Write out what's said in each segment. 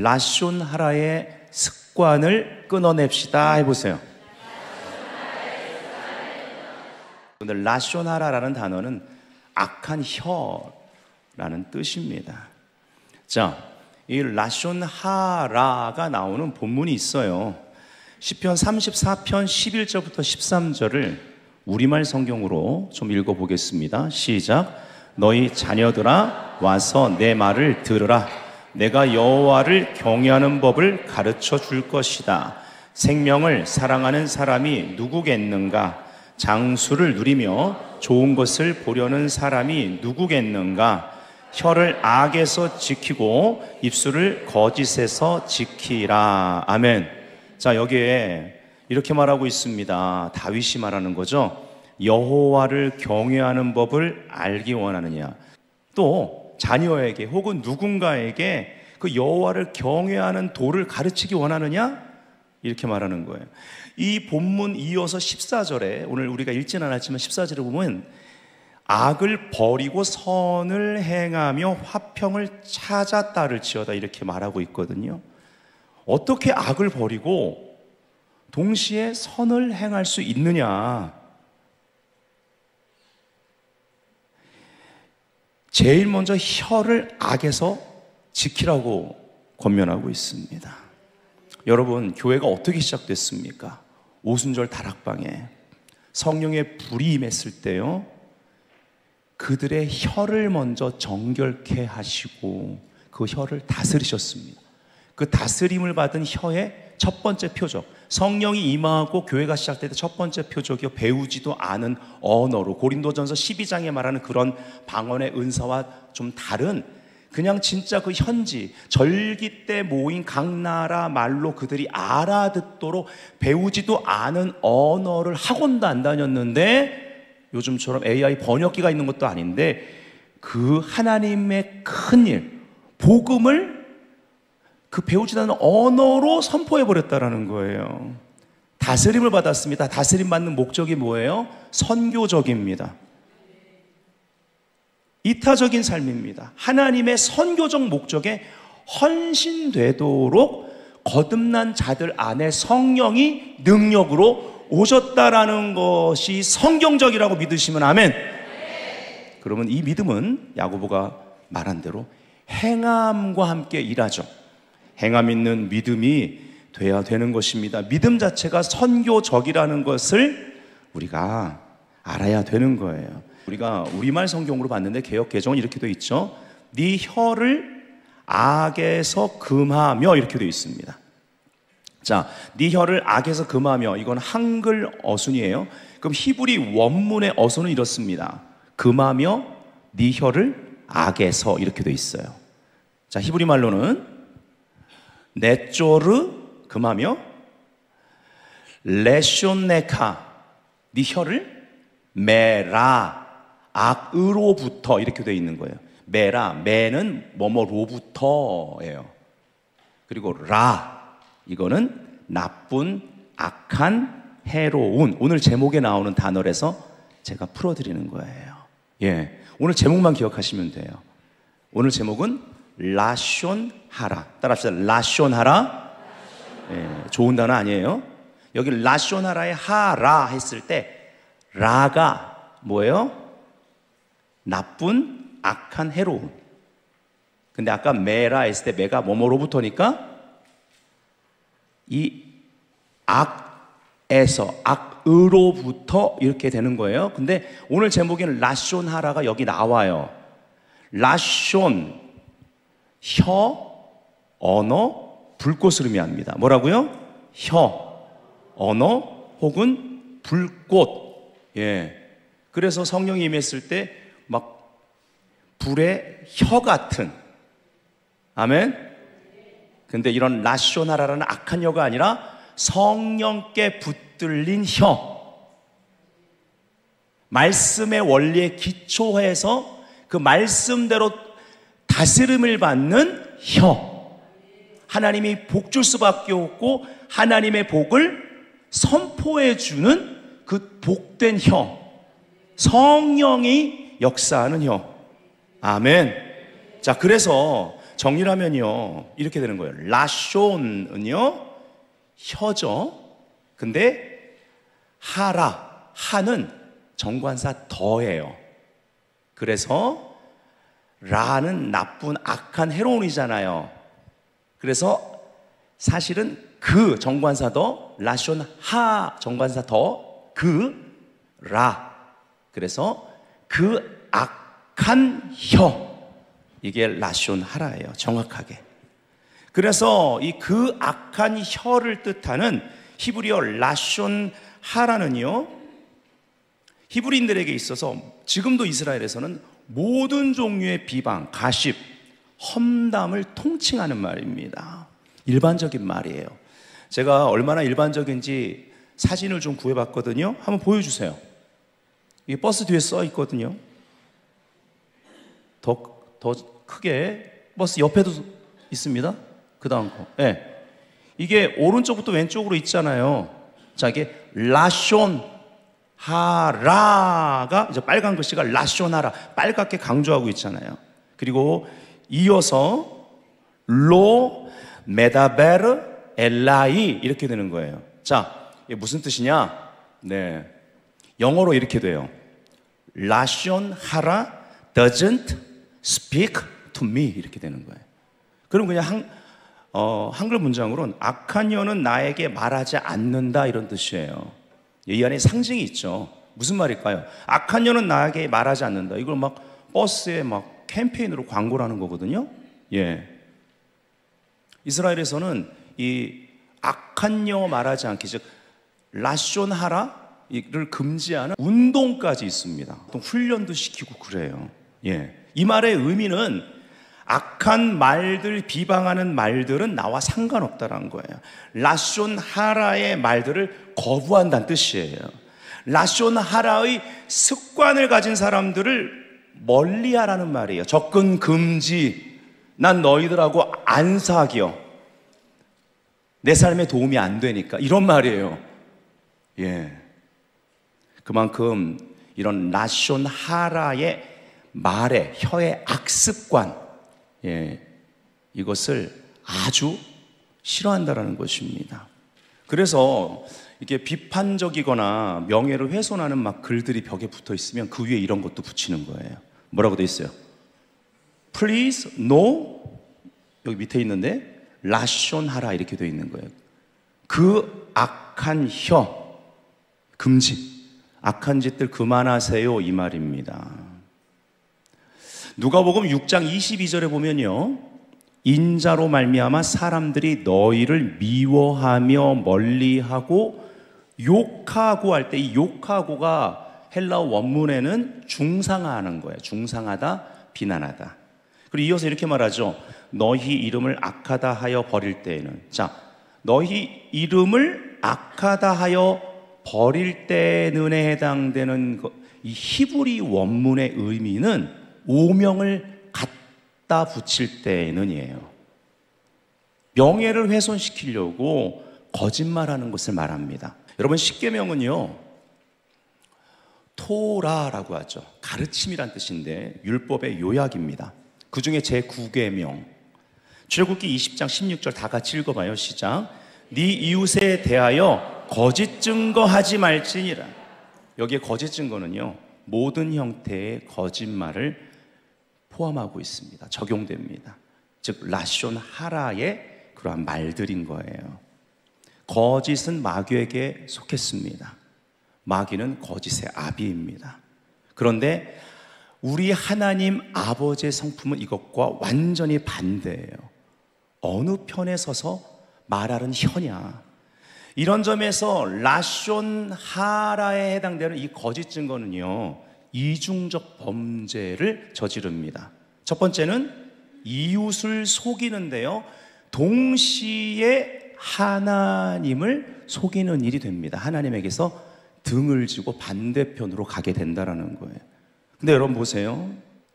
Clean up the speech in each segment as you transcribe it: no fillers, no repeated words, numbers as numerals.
라숀 하라의 습관을 끊어냅시다 해보세요. 오늘 라숀 하라라는 단어는 악한 혀라는 뜻입니다. 자, 이 라숀 하라가 나오는 본문이 있어요. 시편 34편 11절부터 13절을 우리말 성경으로 좀 읽어보겠습니다. 시작. 너희 자녀들아 와서 내 말을 들으라. 내가 여호와를 경외하는 법을 가르쳐 줄 것이다. 생명을 사랑하는 사람이 누구겠는가? 장수를 누리며 좋은 것을 보려는 사람이 누구겠는가? 혀를 악에서 지키고 입술을 거짓에서 지키라. 아멘. 자, 여기에 이렇게 말하고 있습니다. 다윗이 말하는 거죠. 여호와를 경외하는 법을 알기 원하느냐. 또 자녀에게 혹은 누군가에게 그 여호와를 경외하는 도를 가르치기 원하느냐? 이렇게 말하는 거예요. 이 본문 이어서 14절에 오늘 우리가 읽지는 않았지만 14절에 보면 악을 버리고 선을 행하며 화평을 찾아 따를지어다 이렇게 말하고 있거든요. 어떻게 악을 버리고 동시에 선을 행할 수 있느냐? 제일 먼저 혀를 악에서 지키라고 권면하고 있습니다. 여러분, 교회가 어떻게 시작됐습니까? 오순절 다락방에 성령의 불이 임했을 때요, 그들의 혀를 먼저 정결케 하시고 그 혀를 다스리셨습니다. 그 다스림을 받은 혀의 첫 번째 표적, 성령이 임하고 교회가 시작될 때 첫 번째 표적이요, 배우지도 않은 언어로, 고린도전서 12장에 말하는 그런 방언의 은사와 좀 다른, 그냥 진짜 그 현지 절기 때 모인 각 나라 말로 그들이 알아듣도록 배우지도 않은 언어를 학원도 안 다녔는데, 요즘처럼 AI 번역기가 있는 것도 아닌데 그 하나님의 큰일, 복음을 그 배우지도 않은 언어로 선포해버렸다라는 거예요. 다스림을 받았습니다. 다스림 받는 목적이 뭐예요? 선교적입니다. 이타적인 삶입니다. 하나님의 선교적 목적에 헌신되도록 거듭난 자들 안에 성령이 능력으로 오셨다라는 것이 성경적이라고 믿으시면 아멘. 그러면 이 믿음은 야고보가 말한 대로 행함과 함께 일하죠. 행함 있는 믿음이 돼야 되는 것입니다. 믿음 자체가 선교적이라는 것을 우리가 알아야 되는 거예요. 우리가 우리말 성경으로 봤는데 개역 개정은 이렇게 되어 있죠. 네 혀를 악에서 금하며 이렇게 되어 있습니다. 자, 네 혀를 악에서 금하며, 이건 한글 어순이에요. 그럼 히브리 원문의 어순은 이렇습니다. 금하며 네 혀를 악에서 이렇게 되어 있어요. 자, 히브리 말로는 네쪼르 금하며 레쇼네카 네 혀를 메라 악으로부터 이렇게 되어 있는 거예요. 메라, 메는 뭐뭐로부터예요. 그리고 라, 이거는 나쁜, 악한, 해로운, 오늘 제목에 나오는 단어라서 제가 풀어드리는 거예요. 예, 오늘 제목만 기억하시면 돼요. 오늘 제목은 라숀 하라. 따라합시다. 라숀 하라. 예, 좋은 단어 아니에요. 여기 라숀 하라의 하라 했을 때 라가 뭐예요? 나쁜, 악한, 해로운. 근데 아까 메라 했을 때 메가 뭐뭐로부터니까 이 악에서, 악으로부터 이렇게 되는 거예요. 근데 오늘 제목에는 라숀 하라가 여기 나와요. 라숀, 혀, 언어, 불꽃을 의미합니다. 뭐라고요? 혀, 언어, 혹은 불꽃. 예. 그래서 성령이 임했을 때 막 불의 혀 같은, 아멘. 근데 이런 라쇼나라라는 악한 혀가 아니라 성령께 붙들린 혀, 말씀의 원리에 기초해서 그 말씀대로 다스림을 받는 혀, 하나님이 복 줄 수밖에 없고 하나님의 복을 선포해 주는 그 복된 혀, 성령이 역사하는 혀. 아멘. 자, 그래서 정리를 하면요 이렇게 되는 거예요. 라숀은요 혀죠. 근데 하는 정관사 더예요. 그래서 라는 나쁜 악한 헤로인이잖아요. 그래서 사실은 그 정관사 더, 라숀 하 정관사 더, 그 라. 그래서 그 악한 혀, 이게 라숀 하라예요, 정확하게. 그래서 이 그 악한 혀를 뜻하는 히브리어 라숀 하라는요 히브리인들에게 있어서 지금도 이스라엘에서는 모든 종류의 비방, 가십, 험담을 통칭하는 말입니다. 일반적인 말이에요. 제가 얼마나 일반적인지 사진을 좀 구해봤거든요. 한번 보여주세요. 이 버스 뒤에 써 있거든요. 더 크게 버스 옆에도 있습니다. 그 다음 거. 네. 이게 오른쪽부터 왼쪽으로 있잖아요. 자, 이게 라숀 하라가 이제 빨간 글씨가 라숀 하라, 빨갛게 강조하고 있잖아요. 그리고 이어서 로 메다베르 엘라이 이렇게 되는 거예요. 자, 이게 무슨 뜻이냐? 네, 영어로 이렇게 돼요. 라숀 하라 doesn't speak to me 이렇게 되는 거예요. 그럼 그냥 한글 문장으로는 악한 혀는 나에게 말하지 않는다 이런 뜻이에요. 이 안에 상징이 있죠. 무슨 말일까요? 악한 혀는 나에게 말하지 않는다. 이걸 막 버스에 막 캠페인으로 광고를 하는 거거든요. 예. 이스라엘에서는 이 악한 혀 말하지 않기, 즉 라숀 하라를 금지하는 운동까지 있습니다. 또 훈련도 시키고 그래요. 예. 이 말의 의미는 악한 말들, 비방하는 말들은 나와 상관없다는 거예요. 라숀 하라의 말들을 거부한다는 뜻이에요. 라숀 하라의 습관을 가진 사람들을 멀리하라는 말이에요. 접근 금지. 난 너희들하고 안 사겨. 내 삶에 도움이 안 되니까. 이런 말이에요. 예. 그만큼 이런 라숀 하라의 말에, 혀의 악습관, 예, 이것을 아주 싫어한다라는 것입니다. 그래서 이게 비판적이거나 명예를 훼손하는 막 글들이 벽에 붙어 있으면 그 위에 이런 것도 붙이는 거예요. 뭐라고 돼 있어요? Please no, 여기 밑에 있는데 라숀 하라 이렇게 돼 있는 거예요. 그 악한 혀 금지, 악한 짓들 그만하세요 이 말입니다. 누가복음 6장 22절에 보면요, 인자로 말미암아 사람들이 너희를 미워하며 멀리하고 욕하고 할 때 이 욕하고가 헬라어 원문에는 중상하는 거예요. 중상하다, 비난하다. 그리고 이어서 이렇게 말하죠. 너희 이름을 악하다 하여 버릴 때에는, 자, 너희 이름을 악하다 하여 버릴 때는에 해당되는 이 히브리 원문의 의미는 오명을 갖다 붙일 때는이에요. 명예를 훼손시키려고 거짓말하는 것을 말합니다. 여러분, 십계명은요 토라라고 하죠. 가르침이란 뜻인데 율법의 요약입니다. 그 중에 제9계명 출애굽기 20장 16절 다 같이 읽어봐요. 시작. 네 이웃에 대하여 거짓 증거하지 말지니라. 여기에 거짓 증거는요 모든 형태의 거짓말을 포함하고 있습니다. 적용됩니다. 즉 라숀 하라의 그러한 말들인 거예요. 거짓은 마귀에게 속했습니다. 마귀는 거짓의 아비입니다. 그런데 우리 하나님 아버지의 성품은 이것과 완전히 반대예요. 어느 편에 서서 말하는 혀냐, 이런 점에서 라숀 하라에 해당되는 이 거짓 증거는요 이중적 범죄를 저지릅니다. 첫 번째는 이웃을 속이는데요 동시에 하나님을 속이는 일이 됩니다. 하나님에게서 등을 지고 반대편으로 가게 된다는 거예요. 근데 여러분 보세요.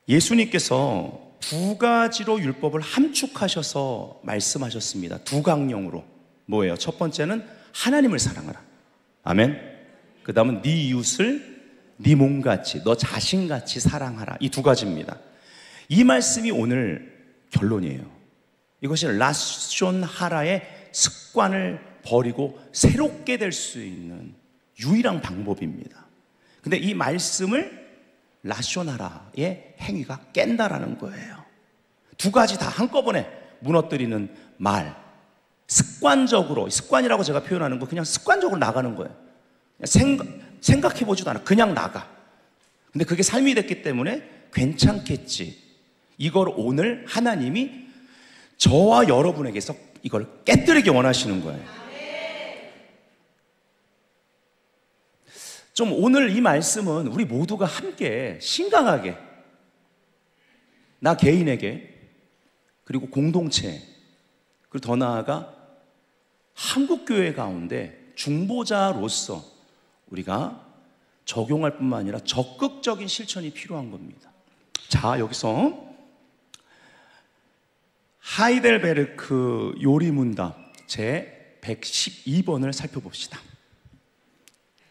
예수님께서 두 가지로 율법을 함축하셔서 말씀하셨습니다. 두 강령으로. 뭐예요? 첫 번째는 하나님을 사랑하라. 아멘. 그 다음은 네 이웃을 네 몸같이, 너 자신같이 사랑하라. 이 두 가지입니다. 이 말씀이 오늘 결론이에요. 이것이 라숀 하라의 습관을 버리고 새롭게 될 수 있는 유일한 방법입니다. 근데 이 말씀을 라숀 하라의 행위가 깬다라는 거예요. 두 가지 다 한꺼번에 무너뜨리는 말. 습관적으로, 습관이라고 제가 표현하는 거 그냥 습관적으로 나가는 거예요. 생각해보지도 않아. 그냥 나가. 근데 그게 삶이 됐기 때문에 괜찮겠지. 이걸 오늘 하나님이 저와 여러분에게서 이걸 깨뜨리기 원하시는 거예요. 좀 오늘 이 말씀은 우리 모두가 함께 심각하게 나 개인에게 그리고 공동체 그리고 더 나아가 한국교회 가운데 중보자로서 우리가 적용할 뿐만 아니라 적극적인 실천이 필요한 겁니다. 자, 여기서 하이델베르크 요리문답 제 112번을 살펴봅시다.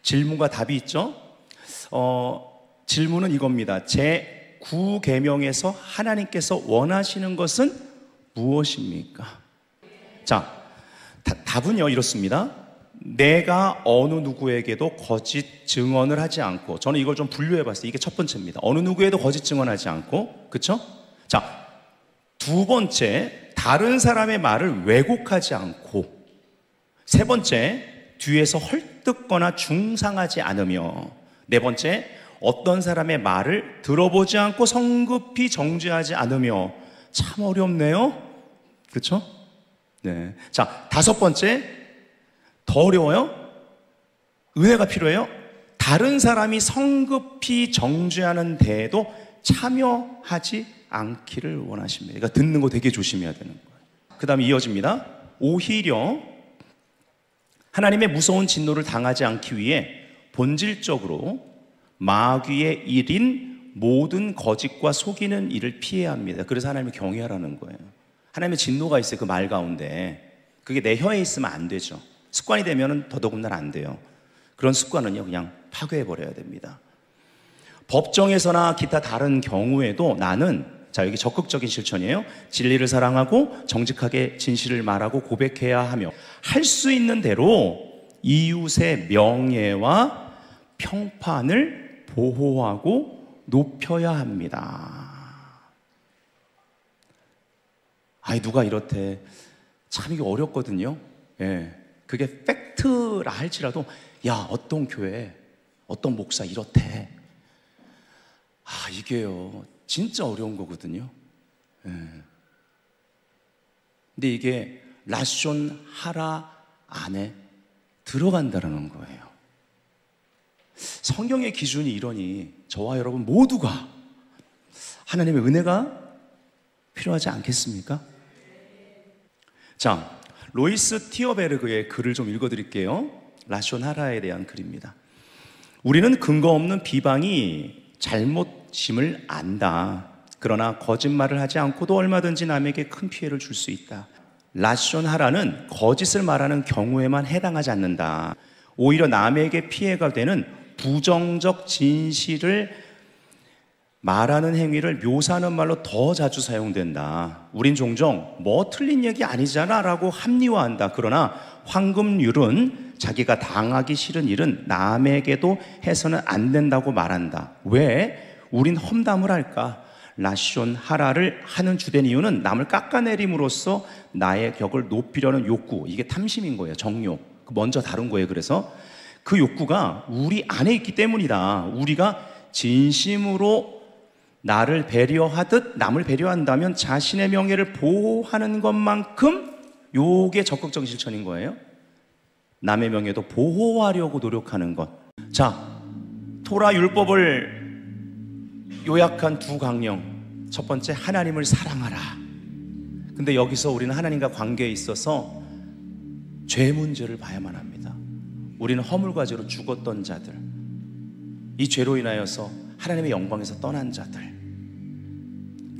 질문과 답이 있죠? 질문은 이겁니다. 제 9계명에서 하나님께서 원하시는 것은 무엇입니까? 자, 답은요 이렇습니다. 내가 어느 누구에게도 거짓 증언을 하지 않고, 저는 이걸 좀 분류해 봤어요. 이게 첫 번째입니다. 어느 누구에도 거짓 증언하지 않고, 그렇죠? 자, 두 번째, 다른 사람의 말을 왜곡하지 않고, 세 번째, 뒤에서 헐뜯거나 중상하지 않으며, 네 번째, 어떤 사람의 말을 들어보지 않고 성급히 정죄하지 않으며. 참 어렵네요. 그렇죠? 네. 자, 다섯 번째, 더 어려워요? 은혜가 필요해요? 다른 사람이 성급히 정죄하는 데에도 참여하지 않기를 원하십니다. 그러니까 듣는 거 되게 조심해야 되는 거예요. 그 다음에 이어집니다. 오히려 하나님의 무서운 진노를 당하지 않기 위해 본질적으로 마귀의 일인 모든 거짓과 속이는 일을 피해야 합니다. 그래서 하나님을 경외하라는 거예요. 하나님의 진노가 있어요. 그 말 가운데. 그게 내 혀에 있으면 안 되죠. 습관이 되면 더더군다나 안 돼요. 그런 습관은요 그냥 파괴해버려야 됩니다. 법정에서나 기타 다른 경우에도 나는, 자 여기 적극적인 실천이에요. 진리를 사랑하고 정직하게 진실을 말하고 고백해야 하며 할 수 있는 대로 이웃의 명예와 평판을 보호하고 높여야 합니다. 아이 누가 이렇대. 참 이게 어렵거든요. 예. 그게 팩트라 할지라도 야 어떤 교회 어떤 목사 이렇대. 아 이게요 진짜 어려운 거거든요. 예. 근데 이게 라숀 하라 안에 들어간다는 거예요. 성경의 기준이 이러니 저와 여러분 모두가 하나님의 은혜가 필요하지 않겠습니까? 자, 로이스 티어베르그의 글을 좀 읽어드릴게요. 라숀 하라에 대한 글입니다. 우리는 근거 없는 비방이 잘못임을 안다. 그러나 거짓말을 하지 않고도 얼마든지 남에게 큰 피해를 줄 수 있다. 라숀 하라는 거짓을 말하는 경우에만 해당하지 않는다. 오히려 남에게 피해가 되는 부정적 진실을 말하는 행위를 묘사하는 말로 더 자주 사용된다. 우린 종종 뭐 틀린 얘기 아니잖아 라고 합리화한다. 그러나 황금률은 자기가 당하기 싫은 일은 남에게도 해서는 안 된다고 말한다. 왜? 우린 험담을 할까? 라숀 하라를 하는 주된 이유는 남을 깎아내림으로써 나의 격을 높이려는 욕구. 이게 탐심인 거예요. 정욕. 먼저 다룬 거예요. 그래서 그 욕구가 우리 안에 있기 때문이다. 우리가 진심으로 나를 배려하듯 남을 배려한다면 자신의 명예를 보호하는 것만큼 요게 적극적인 실천인 거예요. 남의 명예도 보호하려고 노력하는 것. 자, 토라 율법을 요약한 두 강령. 첫 번째, 하나님을 사랑하라. 근데 여기서 우리는 하나님과 관계에 있어서 죄 문제를 봐야만 합니다. 우리는 허물과 죄로 죽었던 자들, 이 죄로 인하여서 하나님의 영광에서 떠난 자들,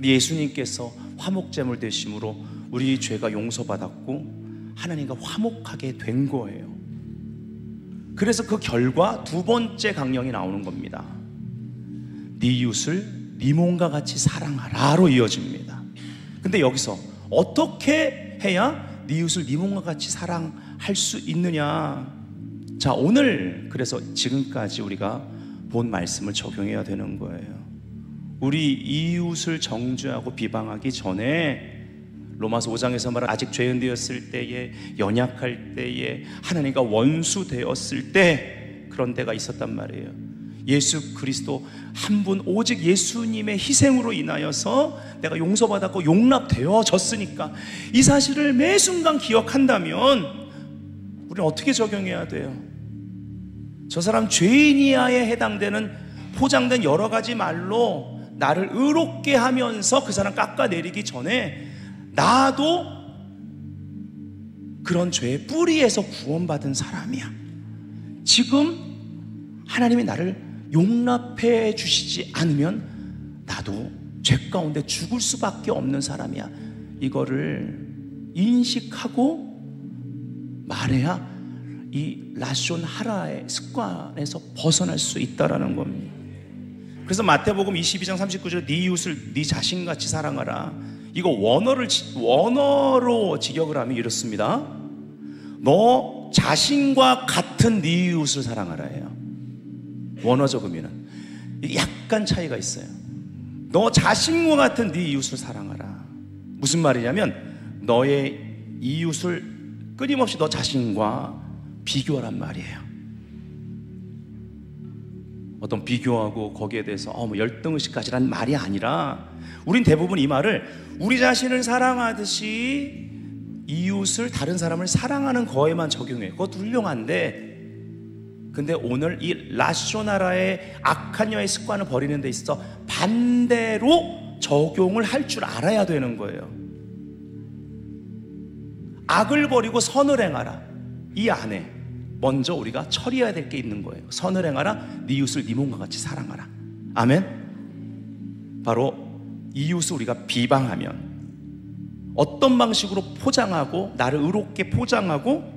예수님께서 화목제물 되심으로 우리 죄가 용서받았고 하나님과 화목하게 된 거예요. 그래서 그 결과 두 번째 강령이 나오는 겁니다. 네 이웃을 네 몸과 같이 사랑하라로 이어집니다. 근데 여기서 어떻게 해야 네 이웃을 네 몸과 같이 사랑할 수 있느냐? 자, 오늘 그래서 지금까지 우리가 본 말씀을 적용해야 되는 거예요. 우리 이웃을 정죄하고 비방하기 전에 로마서 5장에서 말한 아직 죄인 되었을 때에, 연약할 때에, 하나님과 원수 되었을 때, 그런 때가 있었단 말이에요. 예수 그리스도 한 분 오직 예수님의 희생으로 인하여서 내가 용서받았고 용납되어졌으니까 이 사실을 매 순간 기억한다면 우리는 어떻게 적용해야 돼요? 저 사람 죄인이야에 해당되는 포장된 여러 가지 말로 나를 의롭게 하면서 그 사람 깎아내리기 전에 나도 그런 죄의 뿌리에서 구원받은 사람이야. 지금 하나님이 나를 용납해 주시지 않으면 나도 죄 가운데 죽을 수밖에 없는 사람이야. 이거를 인식하고 말해야 이 라숀 하라의 습관에서 벗어날 수 있다라는 겁니다. 그래서 마태복음 22장 39절에 네 이웃을 네 자신같이 사랑하라. 이거 원어로 직역을 하면 이렇습니다. 너 자신과 같은 네 이웃을 사랑하라예요. 원어적 의미는 약간 차이가 있어요. 너 자신과 같은 네 이웃을 사랑하라. 무슨 말이냐면 너의 이웃을 끊임없이 너 자신과 비교하란 말이에요. 어떤 비교하고 거기에 대해서 뭐 열등의식까지란 말이 아니라 우린 대부분 이 말을 우리 자신을 사랑하듯이 이웃을, 다른 사람을 사랑하는 거에만 적용해요. 그것도 훌륭한데, 근데 오늘 이 라쇼나라의 악한 여의 습관을 버리는 데 있어 반대로 적용을 할 줄 알아야 되는 거예요. 악을 버리고 선을 행하라. 이 안에 먼저 우리가 처리해야 될 게 있는 거예요. 선을 행하라. 네 이웃을 네 몸과 같이 사랑하라. 아멘. 바로 이웃을 우리가 비방하면 어떤 방식으로 포장하고 나를 의롭게 포장하고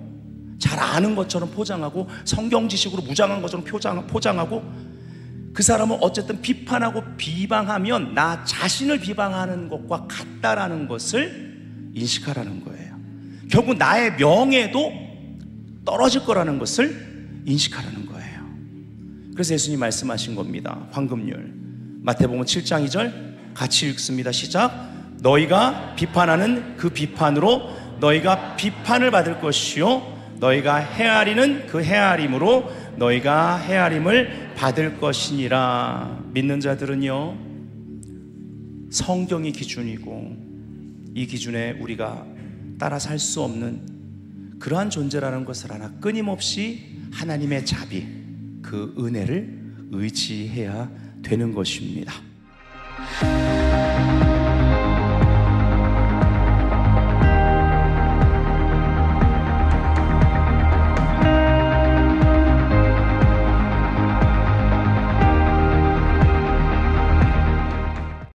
잘 아는 것처럼 포장하고 성경 지식으로 무장한 것처럼 포장하고 그 사람은 어쨌든 비판하고 비방하면 나 자신을 비방하는 것과 같다라는 것을 인식하라는 거예요. 결국 나의 명예도 떨어질 거라는 것을 인식하라는 거예요. 그래서 예수님 말씀하신 겁니다. 황금률 마태복음 7장 2절 같이 읽습니다. 시작. 너희가 비판하는 그 비판으로 너희가 비판을 받을 것이요 너희가 헤아리는 그 헤아림으로 너희가 헤아림을 받을 것이니라. 믿는 자들은요, 성경이 기준이고 이 기준에 우리가 따라 살 수 없는 그러한 존재라는 것을 하나 끊임없이 하나님의 자비, 그 은혜를 의지해야 되는 것입니다.